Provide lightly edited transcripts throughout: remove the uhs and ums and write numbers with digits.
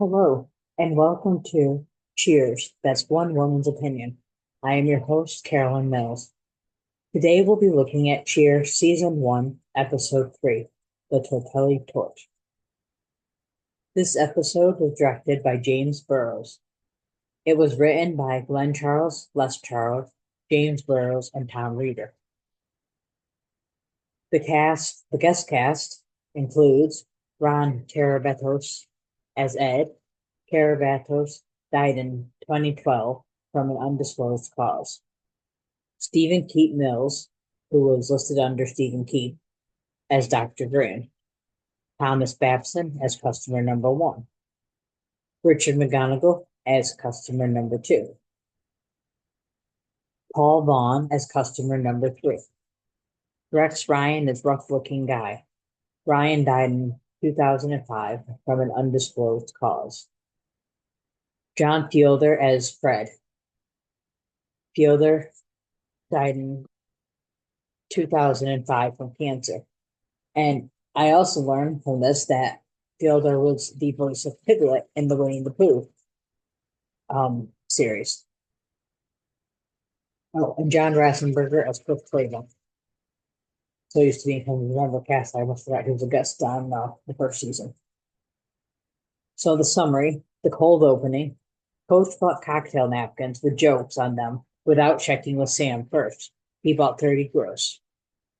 Hello, and welcome to Cheers, That's One Woman's Opinion. I am your host, Carolyn Mills. Today we'll be looking at Cheers Season 1, Episode 3, The Tortelli Tort. This episode was directed by James Burrows. It was written by Glenn Charles, Les Charles, James Burrows, and Tom Reeder. The guest cast includes Ron Terabatos as Ed. Karabatos died in 2012 from an undisclosed cause. Stephen Keat Mills, who was listed under Stephen Keat, as Dr. Green. Thomas Babson as customer number 1. Richard McGonigal as customer number 2. Paul Vaughn as customer number 3. Rex Ryan as rough-looking guy. Ryan died in 2005 from an undisclosed cause. John Fielder as Fred. Fielder died in 2005 from cancer. And I also learned from this that Fielder was the voice of Piglet in the Winnie the Pooh series. Oh, and John Rassenberger as Cliff Clavin. So he used to be in the Denver cast. I almost forgot he was a guest on the first season. So the summary, the cold opening. Coach bought cocktail napkins with jokes on them without checking with Sam first. He bought 30 gross.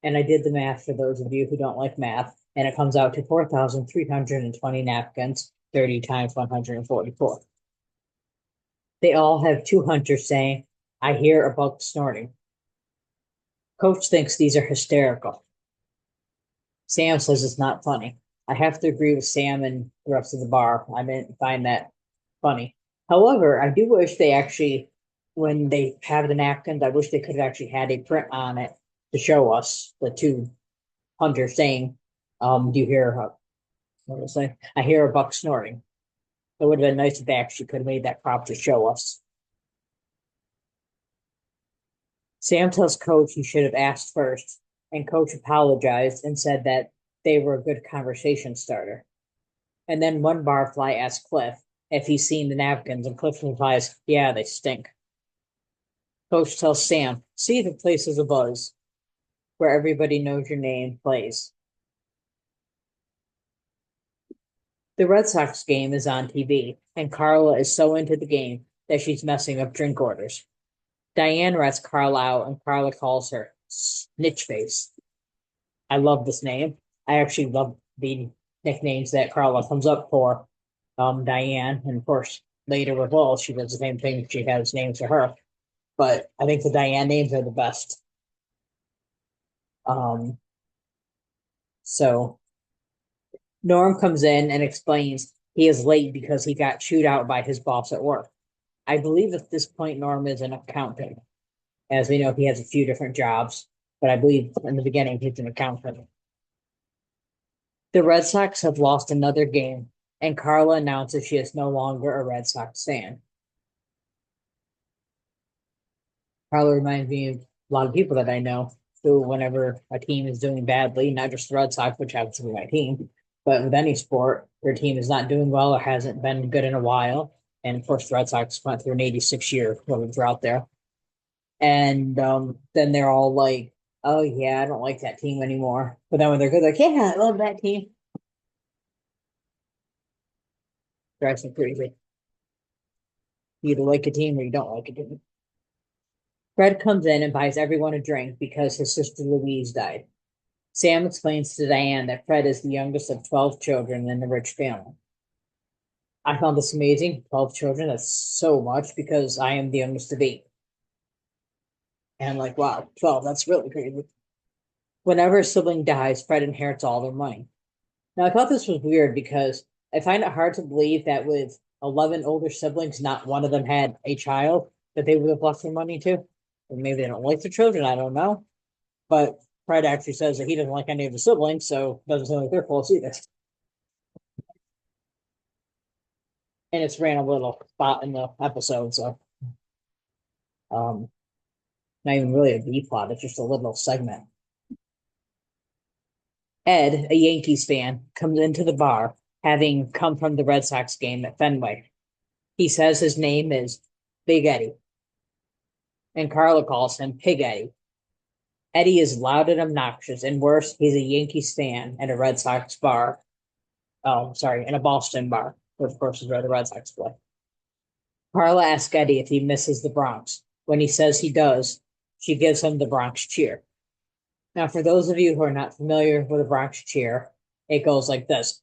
And I did the math for those of you who don't like math, and it comes out to 4,320 napkins, 30 times 144. They all have two hunters saying, "I hear a buck snorting." Coach thinks these are hysterical. Sam says it's not funny. I have to agree with Sam and the rest of the bar. I didn't find that funny. However, I do wish they actually, when they have the napkins, I wish they could have actually had a print on it to show us the two hunters saying, do you hear, what was I? I hear a buck snorting. It would have been nice if they actually could have made that crop to show us. Sam tells Coach he should have asked first, and Coach apologized and said that they were a good conversation starter. And then one barfly asks Cliff if he's seen the napkins, and Cliff replies, "Yeah, they stink." Coach tells Sam, "See if the place is a buzz, where everybody knows your name plays." The Red Sox game is on TV, and Carla is so into the game that she's messing up drink orders. Diane rats Carla out, and Carla calls her Snitch Face. I love this name. I actually love the nicknames that Carla comes up for Diane, and of course later with Will, she does the same thing. She has names for her, but I think the Diane names are the best. Um, so Norm comes in and explains he is late because he got chewed out by his boss at work. I believe at this point Norm is an accountant. As we know, he has a few different jobs, but I believe in the beginning he's an accountant. The Red Sox have lost another game, and Carla announces she is no longer a Red Sox fan. Carla reminds me of a lot of people that I know who, whenever a team is doing badly, not just the Red Sox, which happens to be my team, but with any sport, their team is not doing well or hasn't been good in a while. And of course, the Red Sox went through an 86-year drought there. And then they're all like, "Oh, yeah, I don't like that team anymore." But then when they're good, like, "Yeah, I love that team." Drives me crazy. You either like a team or you don't like a team. Fred comes in and buys everyone a drink because his sister Louise died. Sam explains to Diane that Fred is the youngest of 12 children in a rich family. I found this amazing. 12 children, that's so much because I am the youngest of 8. And I'm like, wow, 12, that's really crazy. Whenever a sibling dies, Fred inherits all their money. Now, I thought this was weird because I find it hard to believe that with 11 older siblings, not one of them had a child that they would have left their money to. Or maybe they don't like their children, I don't know. But Fred actually says that he doesn't like any of his siblings, so it doesn't sound like they're close either. And it's ran a little spot in the episode, so um, not even really a B plot, it's just a little segment. Ed, a Yankees fan, comes into the bar having come from the Red Sox game at Fenway. He says his name is Big Eddie, and Carla calls him Pig Eddie. Eddie is loud and obnoxious, and worse, he's a Yankees fan at a Red Sox bar. Oh, sorry, in a Boston bar, which of course is where the Red Sox play. Carla asks Eddie if he misses the Bronx. When he says he does, she gives him the Bronx cheer. Now, for those of you who are not familiar with the Bronx cheer, it goes like this.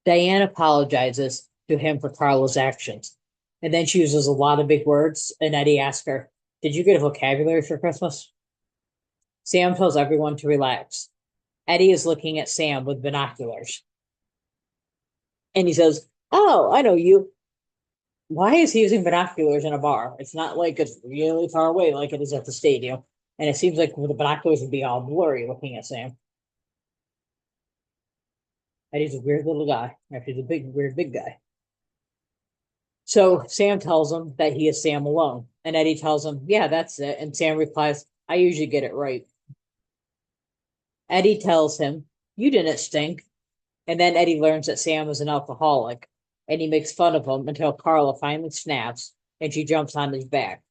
Diane apologizes to him for Carla's actions, and then she uses a lot of big words, and Eddie asks her, "Did you get a vocabulary for Christmas?" Sam tells everyone to relax. Eddie is looking at Sam with binoculars, and he says, "Oh, I know you. Why is he using binoculars in a bar? It's not like it's really far away like it is at the stadium. And it seems like the binoculars would be all blurry looking at Sam. Eddie's a weird little guy. Actually, he's a big, weird, big guy. So Sam tells him that he is Sam Malone. And Eddie tells him, yeah, that's it. And Sam replies, I usually get it right. Eddie tells him, you didn't stink. And then Eddie learns that Sam is an alcoholic. And he makes fun of him until Carla finally snaps and she jumps on his back,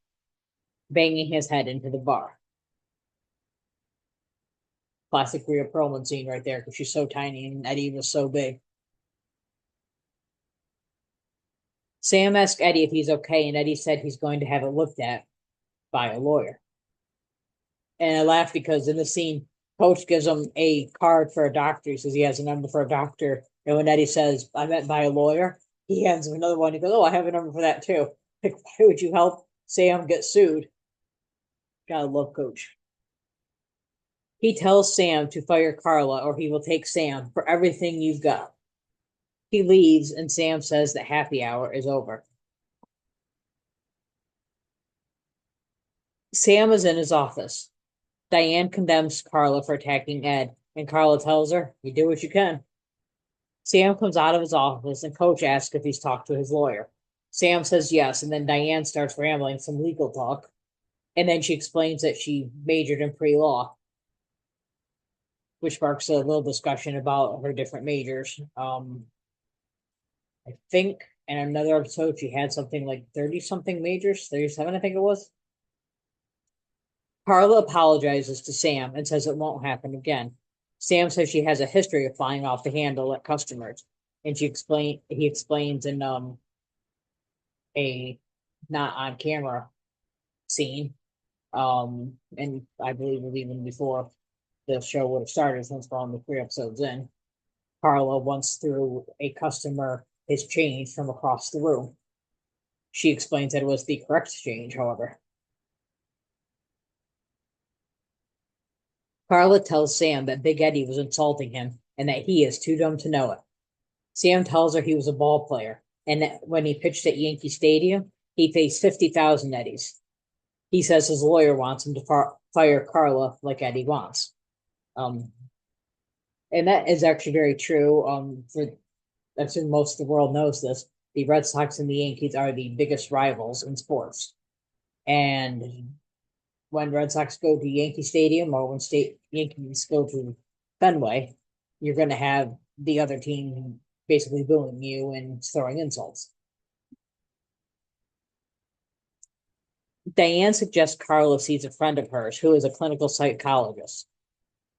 banging his head into the bar. Classic Rhea Perlman scene right there because she's so tiny and Eddie was so big. Sam asked Eddie if he's okay, and Eddie said he's going to have it looked at by a lawyer. And I laugh because in the scene, Coach gives him a card for a doctor. He says he has a number for a doctor. And when Eddie says, I meant by a lawyer, he hands him another one. He goes, oh, I have a number for that too. Like, why would you help Sam get sued? Gotta love Coach. He tells Sam to fire Carla or he will take Sam for everything you've got. He leaves and Sam says that happy hour is over. Sam is in his office. Diane condemns Carla for attacking Ed, and Carla tells her, you do what you can. Sam comes out of his office and Coach asks if he's talked to his lawyer. Sam says yes, and then Diane starts rambling some legal talk. And then she explains that she majored in pre-law, which sparks a little discussion about her different majors. I think in another episode she had something like 30 something majors, 37, I think it was. Carla apologizes to Sam and says it won't happen again. Sam says she has a history of flying off the handle at customers, and he explains in a not on camera scene. And I believe it was even before the show would have started, since we're only 3 episodes in. Carla once threw a customer his change from across the room. She explains that it was the correct change, however. Carla tells Sam that Big Eddie was insulting him and that he is too dumb to know it. Sam tells her he was a ball player and that when he pitched at Yankee Stadium, he faced 50,000 Eddies. He says his lawyer wants him to fire Carla like Eddie wants. And that is actually very true. I assume most of the world knows this. The Red Sox and the Yankees are the biggest rivals in sports. And when Red Sox go to Yankee Stadium or when Yankees go to Fenway, you're going to have the other team basically booing you and throwing insults. Diane suggests Carla sees a friend of hers who is a clinical psychologist.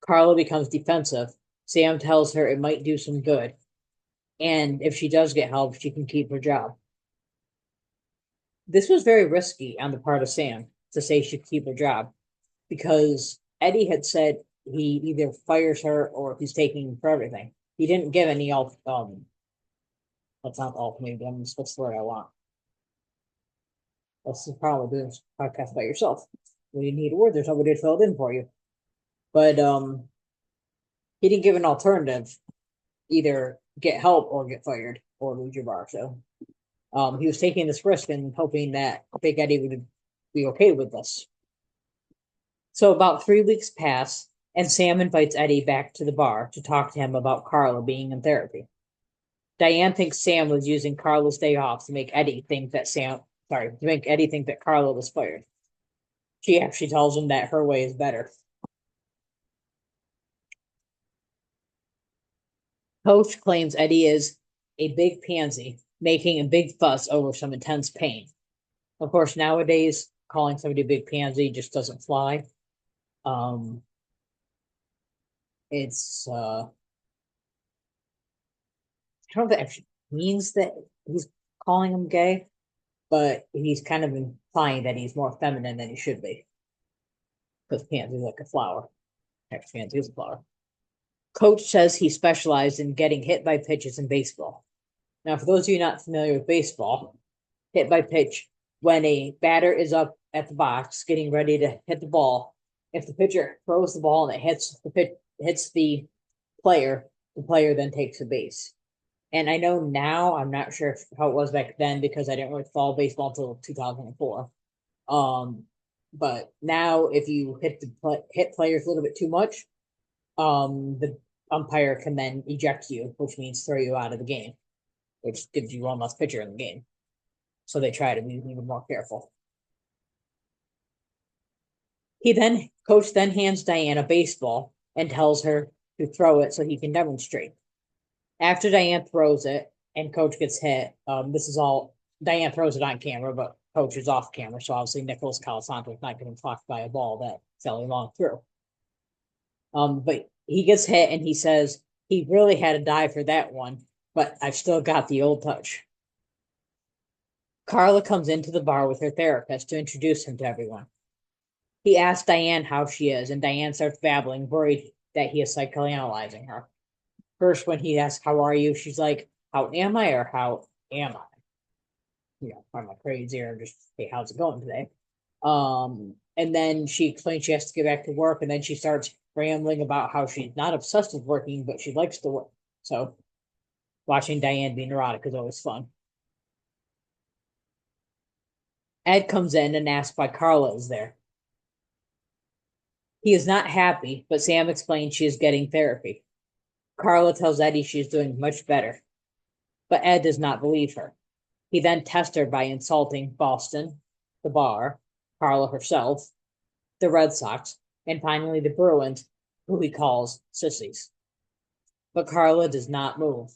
Carla becomes defensive. Sam tells her it might do some good. And if she does get help, she can keep her job. This was very risky on the part of Sam to say she'd keep her job because Eddie had said he either fires her or he's taking for everything. He didn't give any that's not ultimatum, what's the word I want? That's the problem with doing this podcast by yourself. When you need a word, there's nobody to fill it in for you. But he didn't give an alternative, either get help or get fired or lose your bar. So he was taking this risk and hoping that Big Eddie would be okay with this. So about 3 weeks pass, and Sam invites Eddie back to the bar to talk to him about Carla being in therapy. Diane thinks Sam was using Carla's day off to make Eddie think that Carla was fired. She actually tells him that her way is better. Coach claims Eddie is a big pansy, making a big fuss over some intense pain. Of course, nowadays, calling somebody a big pansy just doesn't fly. Um, I don't know if it actually means that he's calling him gay, but he's kind of implying that he's more feminine than he should be. Because pansy is like a flower. Actually, pansy is a flower. Coach says he specialized in getting hit by pitches in baseball. Now, for those of you not familiar with baseball, hit by pitch, when a batter is up at the box getting ready to hit the ball, if the pitcher throws the ball and it hits the player, the player then takes a base. And I know now, I'm not sure how it was back then because I didn't really follow baseball until 2004. But now if you hit players a little bit too much, the umpire can then eject you, which means throw you out of the game, which gives you one less pitcher in the game. So they try to be even more careful. Coach then hands Diane a baseball and tells her to throw it so he can demonstrate. After Diane throws it and Coach gets hit, this is all Diane throws it on camera, but Coach is off camera, so obviously Nicholas Calasanto is not getting clocked by a ball that fell along through. But he gets hit and he says he really had to die for that one, but I've still got the old touch. Carla comes into the bar with her therapist to introduce him to everyone. He asks Diane how she is, and Diane starts babbling, worried that he is psychoanalyzing her. First, when he asks, "How are you?" she's like, "How am I?" or "How am I?" I'm like crazy, or just, "Hey, how's it going today?" And then she explains she has to get back to work, and then she starts rambling about how she's not obsessed with working, but she likes to work. So, watching Diane be neurotic is always fun. Ed comes in and asks why Carla is there. He is not happy, but Sam explains she is getting therapy. Carla tells Eddie she is doing much better, but Ed does not believe her. He then tests her by insulting Boston, the bar, Carla herself, the Red Sox, and finally the Bruins, who he calls sissies. But Carla does not move.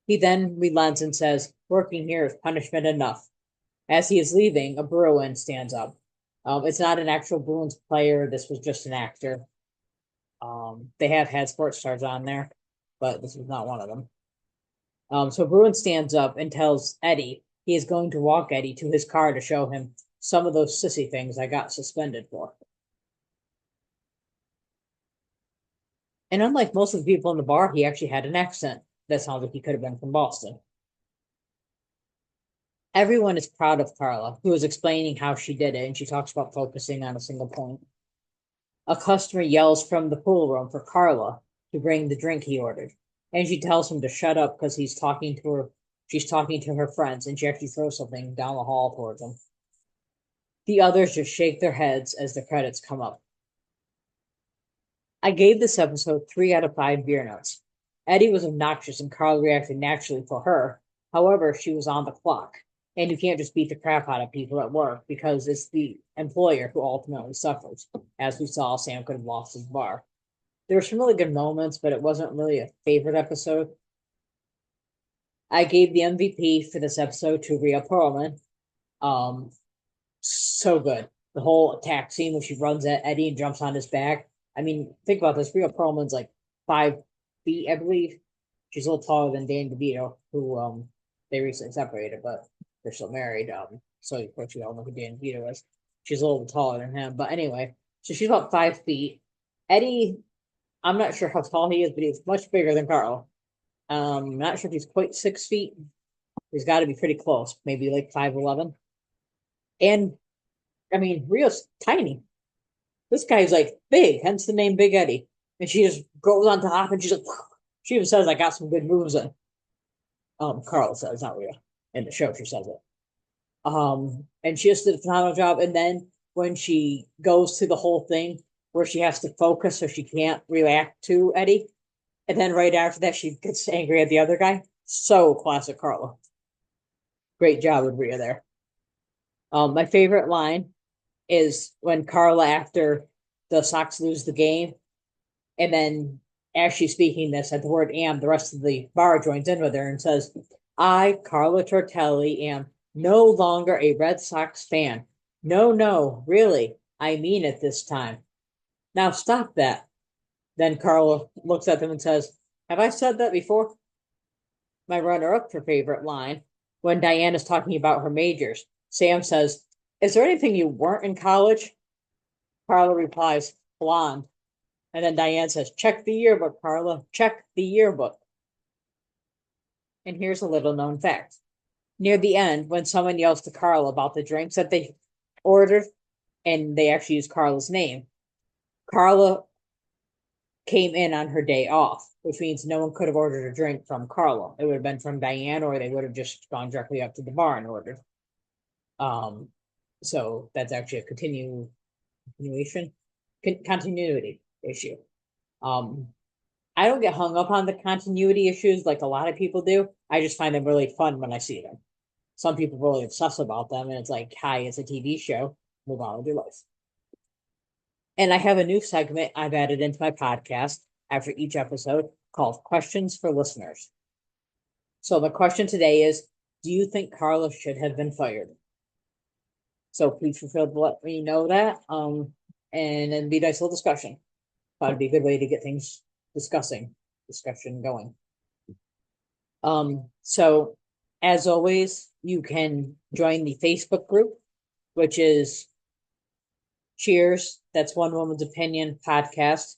He then relents and says, "Working here is punishment enough." As he is leaving, a Bruin stands up. It's not an actual Bruins player. This was just an actor. They have had sports stars on there, but this was not one of them. So Bruin stands up and tells Eddie he is going to walk Eddie to his car to show him some of those sissy things I got suspended for. And unlike most of the people in the bar, he actually had an accent that sounds like he could have been from Boston. Everyone is proud of Carla, who is explaining how she did it, and she talks about focusing on a single point. A customer yells from the pool room for Carla to bring the drink he ordered, and she tells him to shut up because he's talking to her. She's talking to her friends, and she actually throws something down the hall towards him. The others just shake their heads as the credits come up. I gave this episode 3 out of 5 beer notes. Eddie was obnoxious and Carl reacted naturally for her. However, she was on the clock. And you can't just beat the crap out of people at work because it's the employer who ultimately suffers. As we saw, Sam could have lost his bar. There were some really good moments, but it wasn't really a favorite episode. I gave the MVP for this episode to Rhea Perlman. Um, so good. The whole attack scene when she runs at Eddie and jumps on his back. I mean, think about this. Rhea Perlman's like 5 feet, I believe. She's a little taller than Dan DeVito, who they recently separated, but they're still married. So of course you all know who Dan DeVito is. She's a little taller than him, but anyway, so she's about 5 feet. Eddie, I'm not sure how tall he is, but he's much bigger than Carl. I'm not sure if he's quite 6 feet. He's got to be pretty close, maybe like 5'11". And I mean, Rio's tiny. This guy's like big, hence the name Big Eddie. And she just goes on top and she's like, she even says, "I got some good moves in." Carl says, not Rio. In the show, she says it. And she just did a phenomenal job. And then when she goes through the whole thing where she has to focus so she can't react to Eddie, and then right after that, she gets angry at the other guy. So classic Carla. Great job with Rhea there. My favorite line is when Carla, after the Sox lose the game, and then as she's speaking this, at the word "am," the rest of the bar joins in with her and says, "I, Carla Tortelli, am no longer a Red Sox fan. No, no, really, I mean it this time. Now stop that." Then Carla looks at them and says, "Have I said that before?" My runner-up for favorite line, when Diane is talking about her majors, Sam says, "Is there anything you weren't in college?" Carla replies, "Blonde." And then Diane says, "Check the yearbook, Carla. Check the yearbook." And here's a little known fact. Near the end, when someone yells to Carla about the drinks that they ordered, and they actually use Carla's name, Carla came in on her day off, which means no one could have ordered a drink from Carla. It would have been from Diane, or they would have just gone directly up to the bar and ordered. So that's actually a continuity issue. I don't get hung up on the continuity issues like a lot of people do. I just find them really fun when I see them. Some people really obsess about them, and it's like, hi, it's a TV show. Move on with your life. And I have a new segment I've added into my podcast after each episode called Questions for Listeners. So the question today is, do you think Carla should have been fired? So please feel free to let me know that. And it'd be a nice little discussion. Thought it'd be a good way to get things discussion going. So as always, you can join the Facebook group, which is Cheers, that's One Woman's Opinion podcast.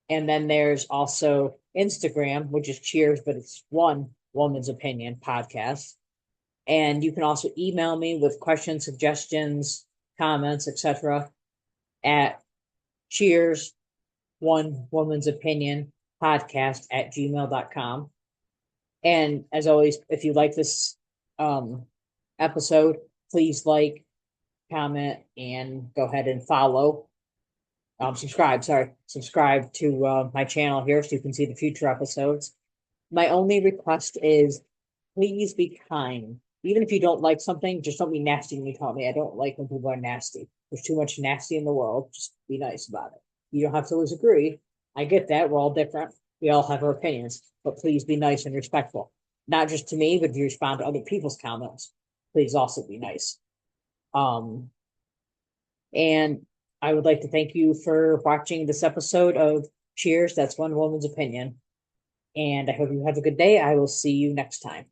And then there's also Instagram, which is Cheers, but it's One Woman's Opinion podcast. And you can also email me with questions, suggestions, comments, etc. at Cheers, One Woman's Opinion podcast at gmail.com. And as always, if you like this episode, please like, comment, and go ahead and follow. Subscribe to my channel here so you can see the future episodes. My only request is please be kind. Even if you don't like something, just don't be nasty when you tell me. I don't like when people are nasty. There's too much nasty in the world. Just be nice about it. You don't have to always agree. I get that. We're all different. We all have our opinions, but please be nice and respectful. Not just to me, but if you respond to other people's comments, please also be nice. And I would like to thank you for watching this episode of Cheers, That's One Woman's Opinion. And I hope you have a good day. I will see you next time.